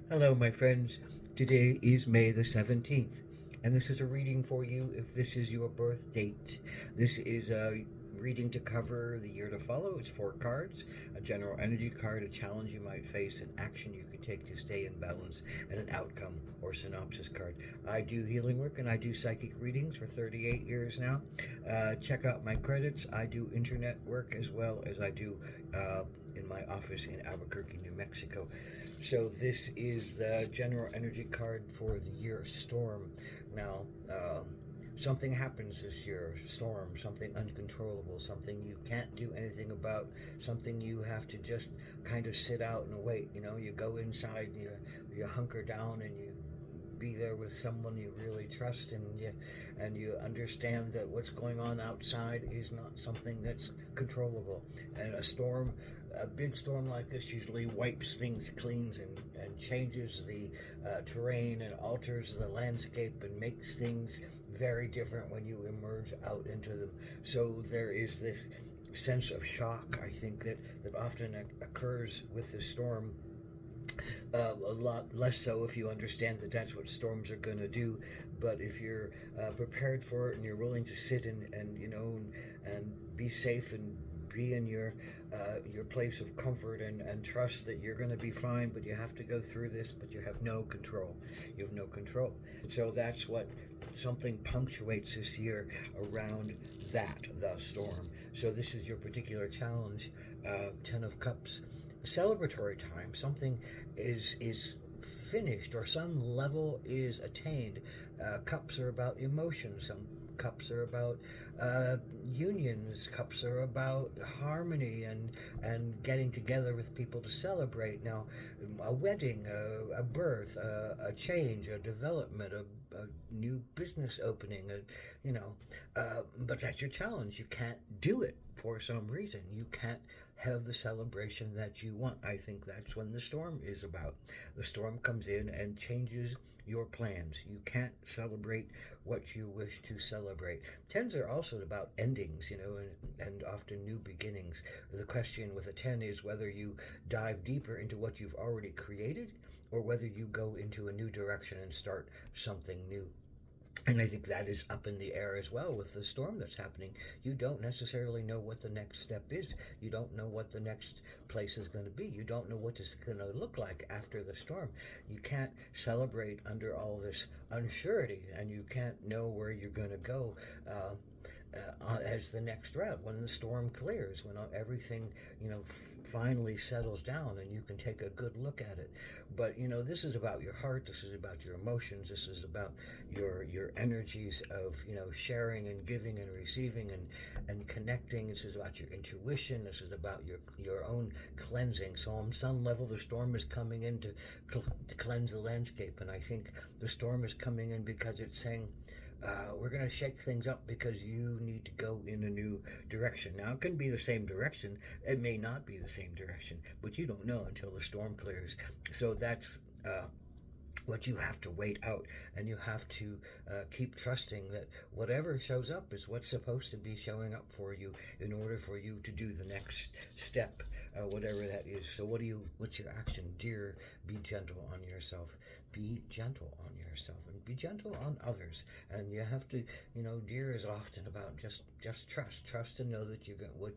Hello, my friends. Today is May the 17th, and this is a reading for you if this is your birth date. This is a reading to cover the year to follow. It's 4 cards: a general energy card, a challenge you might face, an action you could take to stay in balance, and an outcome or synopsis card. I do healing work and I do psychic readings for 38 years now. Check out my credits. I do internet work as well as I do in my office in Albuquerque, New Mexico. So this is the general energy card for the year storm. Now, something happens this year, storm, something uncontrollable, something you can't do anything about, something you have to just kind of sit out and wait. You go inside, and you hunker down, and you be there with someone you really trust, and you understand that what's going on outside is not something that's controllable. And a big storm like this usually wipes things clean, and changes the terrain and alters the landscape and makes things very different when you emerge out into them. So there is this sense of shock, I think, that often occurs with the storm. A lot less so if you understand that that's what storms are going to do. But if you're prepared for it and you're willing to sit and be safe and be in your place of comfort, and trust that you're going to be fine, but you have to go through this, but you have no control. You have no control. So that's what something punctuates this year around the storm. So this is your particular challenge. Ten of Cups, celebratory time. Something is finished, or some level is attained. Cups are about emotion. Some cups are about unions. Cups are about harmony and getting together with people to celebrate. Now, a wedding, a birth, a change, a development, a new business opening, but that's your challenge. You can't do it for some reason. You can't have the celebration that you want. I think that's when the storm is about. The storm comes in and changes your plans. You can't celebrate what you wish to celebrate. Tens are also about endings, and often new beginnings. The question with a 10 is whether you dive deeper into what you've already created, or whether you go into a new direction and start something new. And I think that is up in the air as well with the storm that's happening. You don't necessarily know what the next step is. You don't know what the next place is going to be. You don't know what it's going to look like after the storm. You can't celebrate under all this unsurety, and you can't know where you're going to go as the next route when the storm clears, when everything finally settles down and you can take a good look at it. But this is about your heart. This is about your emotions. This is about your energies of sharing and giving and receiving and connecting. This is about your intuition. This is about your own cleansing. So on some level, the storm is coming in to cleanse the landscape, and I think the storm is coming in because it's saying, we're going to shake things up because you need to go in a new direction. Now, it can be the same direction. It may not be the same direction, but you don't know until the storm clears. So that's what you have to wait out, and you have to keep trusting that whatever shows up is what's supposed to be showing up for you in order for you to do the next step, whatever that is. So what's your action? Dear, be gentle on yourself. Be gentle on yourself, and be gentle on others. And you have to, dear is often about just trust and know that you're going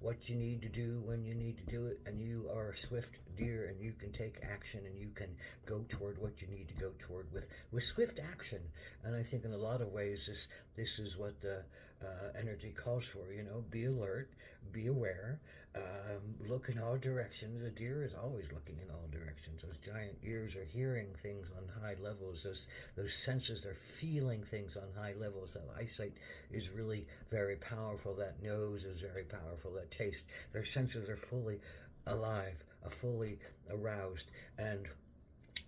what you need to do when you need to do it, and you are a swift deer, and you can take action, and you can go toward what you need to go toward with swift action. And I think in a lot of ways this is what the energy calls for. Be alert, be aware, look in all directions. A deer is always looking in all directions. Those giant ears are hearing things on high levels. Those senses are feeling things on high levels. That eyesight is really very powerful. That nose is very powerful. That taste. Their senses are fully alive, fully aroused, and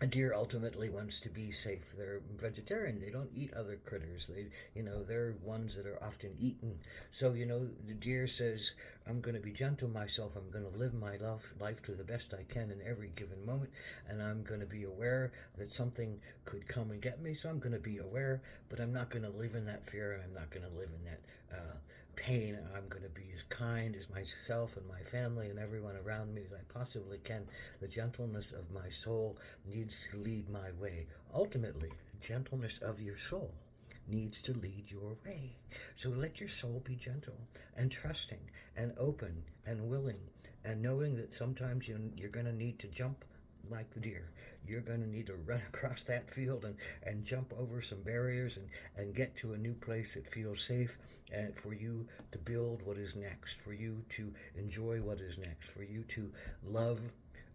a deer ultimately wants to be safe. They're vegetarian. They don't eat other critters. They're ones that are often eaten. So, the deer says, I'm going to be gentle myself. I'm going to live my life to the best I can in every given moment. And I'm going to be aware that something could come and get me. So I'm going to be aware, but I'm not going to live in that fear. And I'm not going to live in that pain. I'm going to be as kind as myself and my family and everyone around me as I possibly can. The gentleness of my soul needs to lead my way. Ultimately, the gentleness of your soul needs to lead your way. So let your soul be gentle and trusting and open and willing, and knowing that sometimes you're going to need to jump like the deer. You're going to need to run across that field and jump over some barriers and get to a new place that feels safe, and for you to build what is next, for you to enjoy what is next, for you to love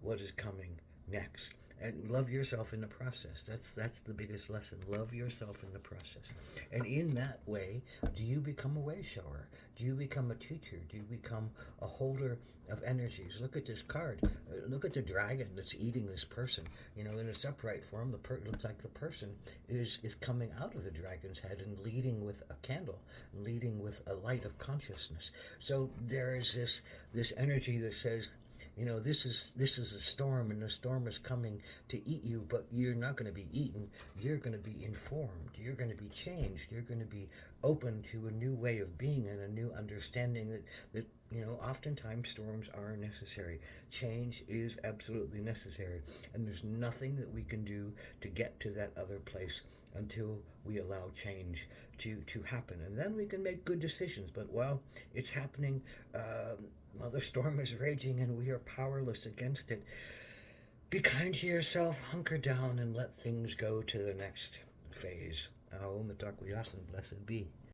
what is coming next, and love yourself in the process. That's the biggest lesson. Love yourself in the process. And in that way, do you become a way shower? Do you become a teacher? Do you become a holder of energies? Look at this card. Look at the dragon that's eating this person. In its upright form, looks like the person is coming out of the dragon's head and leading with a candle, leading with a light of consciousness. So there is this energy that says, this is a storm, and the storm is coming to eat you, but you're not going to be eaten. You're going to be informed. You're going to be changed. You're going to be open to a new way of being and a new understanding that oftentimes storms are necessary. Change is absolutely necessary, and there's nothing that we can do to get to that other place until we allow change to happen, and then we can make good decisions. But while it's happening, while the storm is raging and we are powerless against it, be kind to yourself, hunker down, and let things go to the next phase. Aum Mitakuyasin, blessed be.